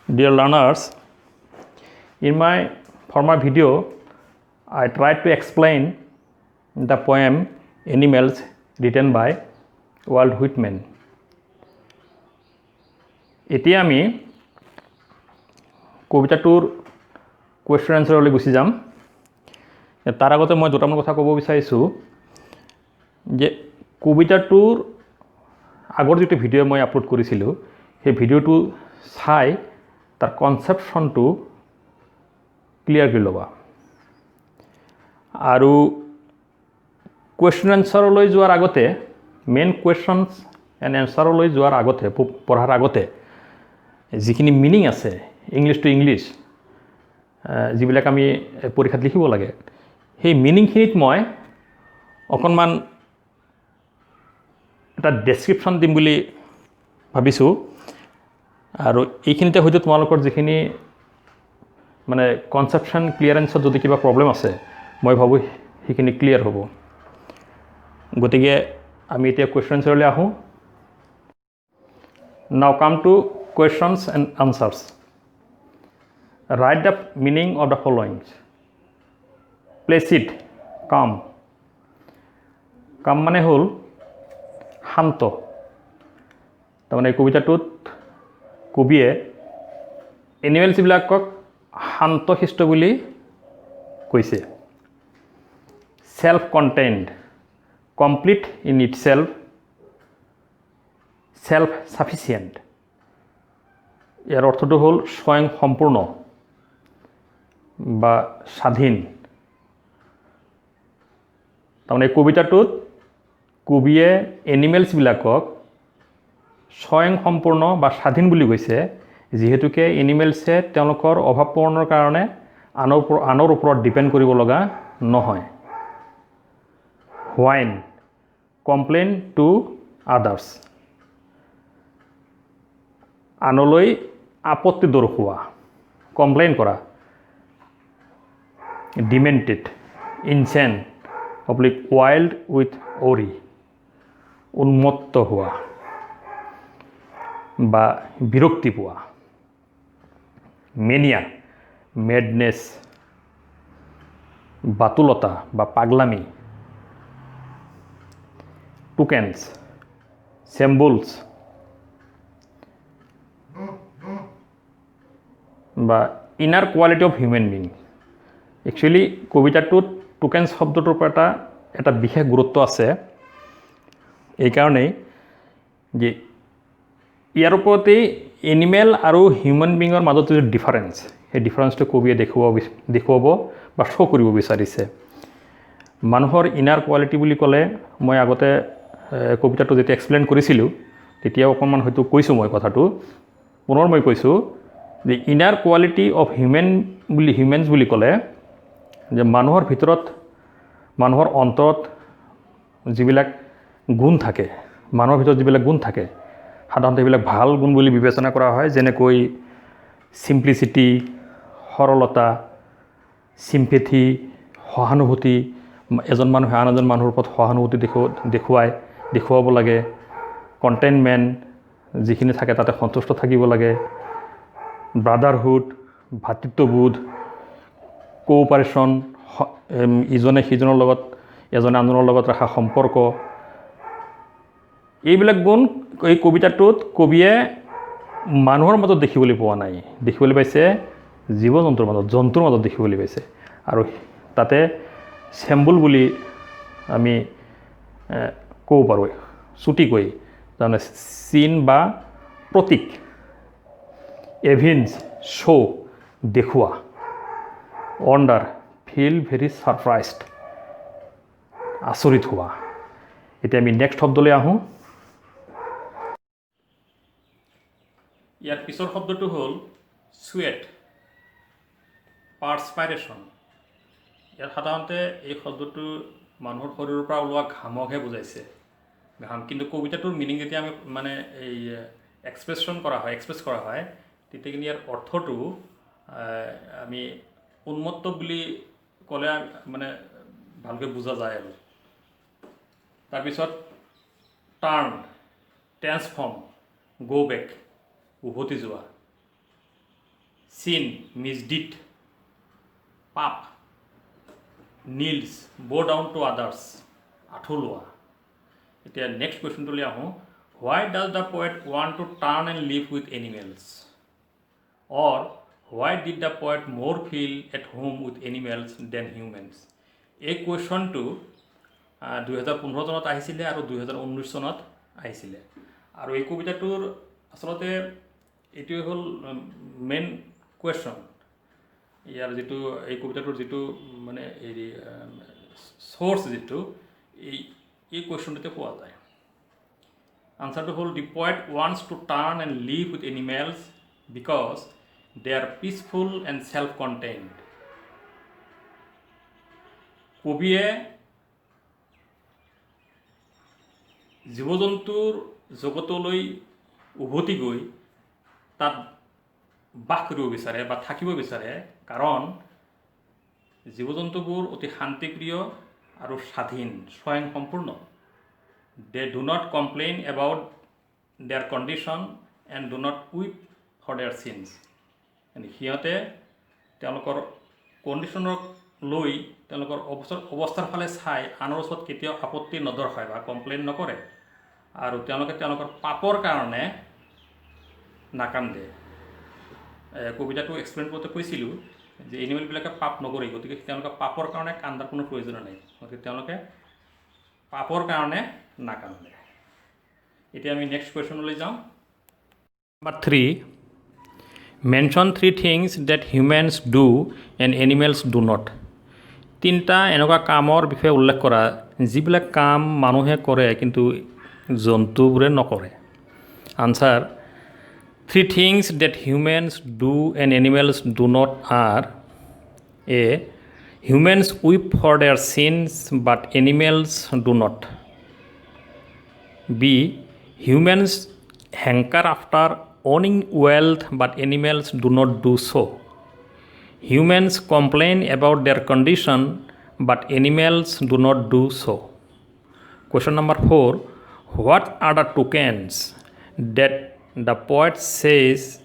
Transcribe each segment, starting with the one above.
Dear learners, in my former video, I tried to explain the poem Animals written by Walt Whitman. এতিয়া আমি কবিতাটোৰ question এনচাৰলৈ গুচি যাম। তাৰ আগতে মই দুটামান কথা ক'ব বিচাৰিছোঁ যে কবিতাটোৰ আগৰ যিটো ভিডিঅ' মই আপলোড কৰিছিলোঁ সেই ভিডিঅ'টো চাই তাৰ কনচেপশ্যনটো ক্লিয়াৰ কৰি ল'বা। আৰু কুৱেশ্যন এনচাৰলৈ যোৱাৰ আগতে মেইন কুৱেশ্যনছ এণ্ড এনচাৰলৈ যোৱাৰ আগতে পঢ়াৰ আগতে যিখিনি মিনিং আছে ইংলিছ টু ইংলিছ যিবিলাক আমি পৰীক্ষাত লিখিব লাগে সেই মিনিংখিনিত মই অকণমান এটা ডেছক্ৰিপশ্যন দিম বুলি ভাবিছোঁ। আৰু এইখিনিতে হয়তো তোমালোকৰ যিখিনি মানে কনচেপশ্যন ক্লিয়াৰেঞ্চত যদি কিবা প্ৰব্লেম আছে মই ভাবোঁ সেইখিনি ক্লিয়াৰ হ'ব। গতিকে আমি এতিয়া কুৱেশ্যন এনচাৰলৈ আহোঁ। নাও come to questions and answers. Write the meaning of the following. Placid, calm. Calm মানে হ'ল শান্ত। তাৰমানে এই কবিতাটোত কবিয়ে এনিমেলছবিলাকক শান্তশিষ্ট বুলি কৈছে। Self contained, complete in itself sufficient. ইয়াৰ অৰ্থটো হ'ল স্বয়ং সম্পূৰ্ণ বা স্বাধীন। তাৰমানে এই কবিতাটোত কবিয়ে এনিমেলছবিলাকক স্বয়ং সম্পূৰ্ণ বা স্বাধীন বুলি কৈছে, যিহেতুকে এনিমেলছে তেওঁলোকৰ অভাৱ পূৰণৰ কাৰণে আনৰ ওপৰত ডিপেণ্ড কৰিব লগা নহয়। হোৱাইন, কমপ্লেইন টু আদাৰ্ছ। আনলৈ আপত্তি দৰ্শোৱা, কমপ্লেইন কৰা। ডিমেণ্টেড, ইনচেন অব্লিক ৱাইল্ড উইথ অৰি, উন্মত্ত হোৱা বা বিৰক্তি পোৱা। মেনিয়া, মেডনেছ, বাতুলতা বা পাগলামি। টুকেন্স, চেম্বলছ বা inner quality of human being. Actually কবিতাটোত টুকেন্স শব্দটোৰ পৰা এটা বিশেষ গুৰুত্ব আছে। এইকাৰণেই যে ইয়াৰ ওপৰতে এনিমেল আৰু হিউমেন বিঙৰ মাজত যিটো ডিফাৰেঞ্চ সেই ডিফাৰেঞ্চটো কবিয়ে দেখুৱাব বা শ্ব' কৰিব বিচাৰিছে। মানুহৰ ইনাৰ কোৱালিটি বুলি ক'লে মই আগতে কবিতাটো যেতিয়া এক্সপ্লেইন কৰিছিলোঁ তেতিয়া অকণমান হয়তো কৈছোঁ মই কথাটো, পুনৰ মই কৈছোঁ যে ইনাৰ কোৱালিটি অফ হিউমেনছ বুলি ক'লে যে মানুহৰ ভিতৰত মানুহৰ অন্তৰত যিবিলাক গুণ থাকে, মানুহৰ ভিতৰত যিবিলাক গুণ থাকে সাধাৰণতে সেইবিলাক ভাল গুণ বুলি বিবেচনা কৰা হয়। যেনেকৈ চিম্প্লিচিটি, সৰলতা, চিম্পেথি, সহানুভূতি। এজন মানুহে আন এজন মানুহৰ ওপৰত সহানুভূতি দেখুৱাব লাগে। কণ্টেইনমেণ্ট, যিখিনি থাকে তাতে সন্তুষ্ট থাকিব লাগে। ব্ৰাদাৰহুড, ভাতৃত্ববোধ। কোঅপাৰেশ্যন, ইজনে সিজনৰ লগত এজনে আনজনৰ লগত ৰখা সম্পৰ্ক। এইবিলাক গুণ এই কবিতাটোত কবিয়ে মানুহৰ মাজত দেখিবলৈ পোৱা নাই, দেখিবলৈ পাইছে জীৱ জন্তুৰ মাজত দেখিবলৈ পাইছে। আৰু তাতে চেম্বল বুলি আমি ক'ব পাৰোঁ চুটিকৈ, তাৰমানে চিন বা প্ৰতীক। এভিঞ্জ, শ্ব' দেখুওৱা। ৱণ্ডাৰ, ফিল ভেৰি ছাৰপ্ৰাইজড, আচৰিত হোৱা। এতিয়া আমি নেক্সট শব্দলৈ আহোঁ। ইয়াৰ পিছৰ শব্দটো হ'ল চুৱেট, পাৰ্চপাইৰেশ্যন। ইয়াত সাধাৰণতে এই শব্দটো মানুহৰ শৰীৰৰ পৰা ওলোৱা ঘামকহে বুজাইছে, ঘাম। কিন্তু কবিতাটোৰ মিনিং যেতিয়া আমি মানে এই এক্সপ্ৰেছ কৰা হয় তেতিয়া কিন্তু ইয়াৰ অৰ্থটো আমি উন্মত্ত বুলি ক'লে মানে ভালকৈ বুজা যায় আৰু। তাৰপিছত টাৰ্ণ, ট্ৰেন্সফৰ্ম, গ' বেক, উভতি যোৱা। চিন মিছডিড পাপ নীলছ ব' ডাউন টু আদাৰ্ছ আঁঠুলোৱা এতিয়া নেক্সট কুৱেশ্যনটোলৈ আহোঁ why does the poet want to turn and live with animals or why did the poet more feel at home with animals than humans এই কুৱেশ্যনটো 2015 চনত আহিছিলে আৰু 2019 চনত আহিছিলে আৰু এই কবিতাটোৰ আচলতে এইটোৱে হ'ল মেইন কুৱেশ্যন ইয়াৰ যিটো এই কবিতাটোৰ যিটো মানে হেৰি চ'ৰ্চ যিটো এই কুৱেশ্যনটোতে পোৱা যায় আনচাৰটো হ'ল the poet wants to turn and live with animals because they are peaceful and self contained কবিয়ে জীৱ জন্তুৰ জগতলৈ উভতি গৈ তাত বাস কৰিব বিচাৰে বা থাকিব বিচাৰে কাৰণ জীৱ জন্তুবোৰ অতি শান্তিপ্ৰিয় আৰু স্বাধীন স্বয়ংসম্পূৰ্ণ they do not complain about their condition and do not weep for their sins সিহঁতে তেওঁলোকৰ কণ্ডিশ্যনক লৈ তেওঁলোকৰ অৱস্থাৰ ফালে চাই আনৰ ওচৰত কেতিয়াও আপত্তি নদৰ্শায় বা কমপ্লেইন নকৰে আৰু তেওঁলোকে তেওঁলোকৰ পাপৰ কাৰণে নাকান্দে কবিতাটো এক্সপ্লেইন কৰোঁতে কৈছিলোঁ যে এনিমেলবিলাকে পাপ নকৰে গতিকে তেওঁলোকে পাপৰ কাৰণে কান্দাৰ কোনো প্ৰয়োজন নাই গতিকে তেওঁলোকে পাপৰ কাৰণে নাকান্দে এতিয়া আমি নেক্সট কুৱেশ্যনলৈ যাওঁ number 3 mention 3 things that humans do and animals do not তিনিটা এনেকুৱা কামৰ বিষয়ে উল্লেখ কৰা যিবিলাক কাম মানুহে কৰে কিন্তু জন্তুবোৰে নকৰে answer 3 things that humans do and animals do not are A. Humans weep for their sins but animals do not. B. Humans hanker after owning wealth but animals do not do so. Humans complain about their condition but animals do not do so. Question number 4. What are the tokens that the poet says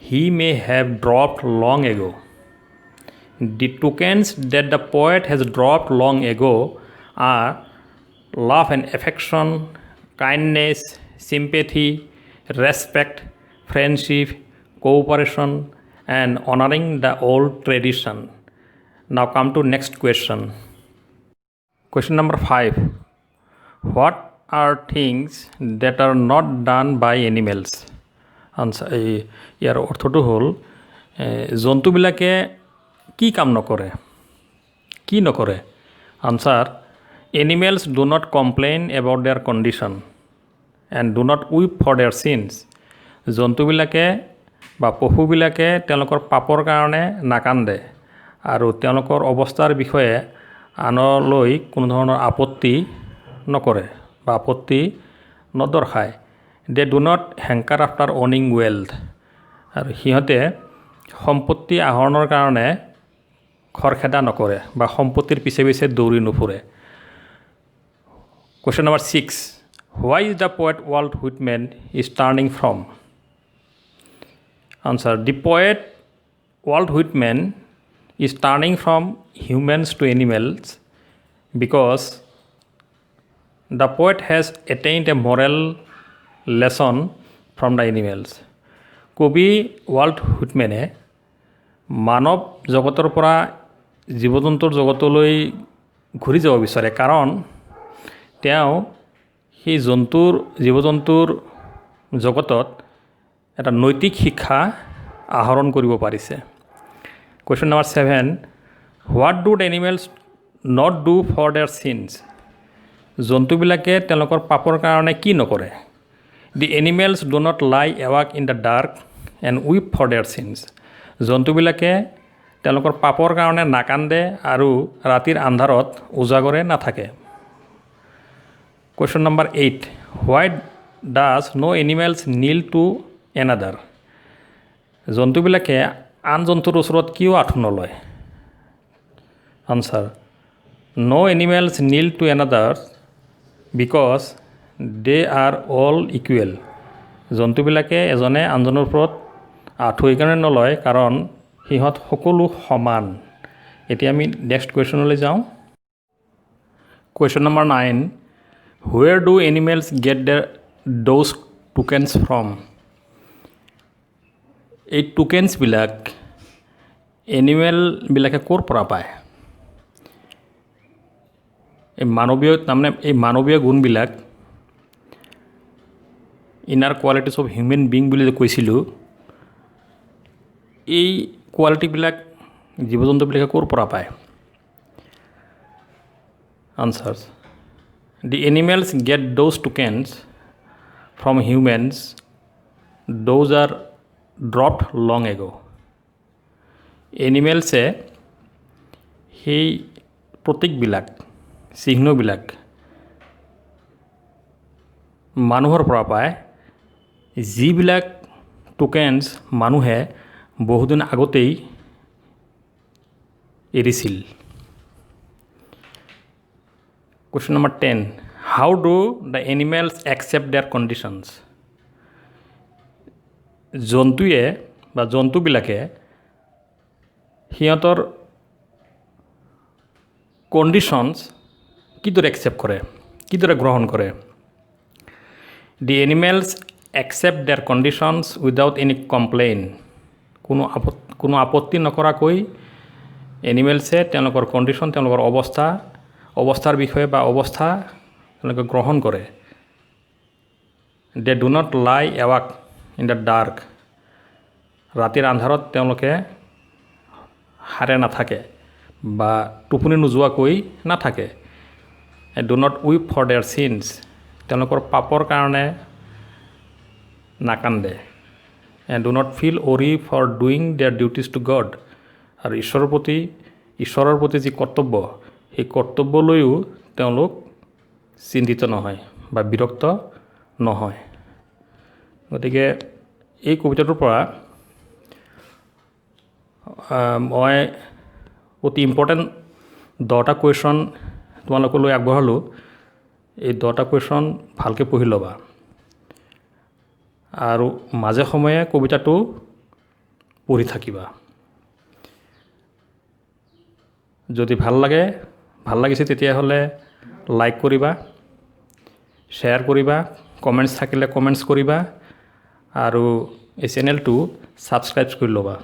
he may have dropped long ago? The tokens that the poet has dropped long ago are love and affection, kindness, sympathy, respect, friendship, cooperation, and honoring the old tradition. Now come to next question. Question number 5. What are things that are not done by animals? Answer ইয়াৰ অৰ্থটো হ'ল জন্তুবিলাকে কি কাম নকৰে কি নকৰে answer animals do not complain about their condition and do not weep for their sins জন্তুবিলাকে বা পশুবিলাকে তেওঁলোকৰ পাপৰ কাৰণে নাকান্দে আৰু তেওঁলোকৰ অৱস্থাৰ বিষয়ে আনলৈ কোনো ধৰণৰ আপত্তি নকৰে বা আপত্তি নদৰ্শায় they do not hanker after owning wealth আৰু সিহঁতে সম্পত্তি আহৰণৰ কাৰণে খৰখেদা নকৰে বা সম্পত্তিৰ পিছে পিছে দৌৰি নুফুৰে question number 6 why is the poet Walt Whitman is turning from answer the poet Walt Whitman is turning from humans to animals because the poet has attained a moral lesson from the animals. কবি Walt হুইটমেনে মানৱ জগতৰ পৰা জীৱ জন্তুৰ জগতলৈ ঘূৰি যাব বিচাৰে কাৰণ তেওঁ সেই জীৱ জন্তুৰ জগতত এটা নৈতিক শিক্ষা আহৰণ কৰিব পাৰিছে question number 7 what do the animals not do for their sins জন্তুবিলাকে তেওঁলোকৰ পাপৰ কাৰণে কি নকৰে দি animals do not lie awake in the dark and weep for their sins জন্তুবিলাকে তেওঁলোকৰ পাপৰ কাৰণে নাকান্দে আৰু ৰাতিৰ আন্ধাৰত উজাগৰে নাথাকে question number 8 why does no' animals kneel to another জন্তুবিলাকে আন জন্তুৰ ওচৰত কিয় আঁঠু নলয় answer no' animals kneel to another because they are all equal জন্তুবিলাকে এজনে আনজনৰ ওপৰত আঁঠু এইকাৰণে নলয় কাৰণ সিহঁত সকলো সমান। এতিয়া আমি নেক্সট কুৱেশ্যনলৈ যাওঁ। Question number 9, where do animals get those tokens from? এই টোকেনছবিলাক এনিমেলবিলাকে ক'ৰ পৰা পায়? এই মানৱীয় গুণবিলাক inner qualities of human being বুলি যে কৈছিলোঁ, এই কোৱালিটিবিলাক জীৱ জন্তুবিলাকে ক'ৰ পৰা পায়? Answers: the animals get those tokens from humans, those are dropped long ago. এনিমেলছে সেই প্ৰতীকবিলাক, চিহ্নবিলাক মানুহৰ পৰা পায়, যিবিলাক টোকেনছ মানুহে বহুদিন আগতেই এৰিছিল। Question number 10, how do the animals accept their conditions? জন্তুৱে বা জন্তুবিলাকে সিহঁতৰ কণ্ডিশ্যনছ কিদৰে একচেপ্ট কৰে, কিদৰে গ্ৰহণ কৰে? The animals accept their conditions without any complain. কোনো আপত্তি নকৰাকৈ এনিমেলছে তেওঁলোকৰ কণ্ডিশ্যন, তেওঁলোকৰ অৱস্থাৰ বিষয়ে বা অৱস্থা তেওঁলোকে গ্ৰহণ কৰে। দে do not lie awake in the dark. ৰাতিৰ আন্ধাৰত তেওঁলোকে সাৰে নাথাকে বা টোপনি নোযোৱাকৈ নাথাকে। Do not weep for their sins. তেওঁলোকৰ পাপৰ কাৰণে নাকান্দে। Do not feel worry for doing their duties to God. আৰু ঈশ্বৰৰ প্ৰতি যি কৰ্তব্য, সেই কৰ্তব্যলৈও তেওঁলোক চিন্তিত নহয় বা বিৰক্ত নহয়। গতিকে এই কবিতাটোৰ পৰা মই অতি ইম্পৰ্টেণ্ট 10টা কুৱেশ্যন তোমালোকলৈ আগবঢ়ালোঁ। এই 10টা কুৱেশ্যন ভালকৈ পঢ়ি ল'বা আৰু মাজে সময়ে কবিতাটো পঢ়ি থাকিবা। যদি ভাল লাগিছে তেতিয়াহ'লে লাইক কৰিবা, শ্বেয়াৰ কৰিবা, কমেণ্টছ থাকিলে কমেণ্টছ কৰিবা আৰু এই চেনেলটো ছাবস্ক্ৰাইব কৰি ল'বা।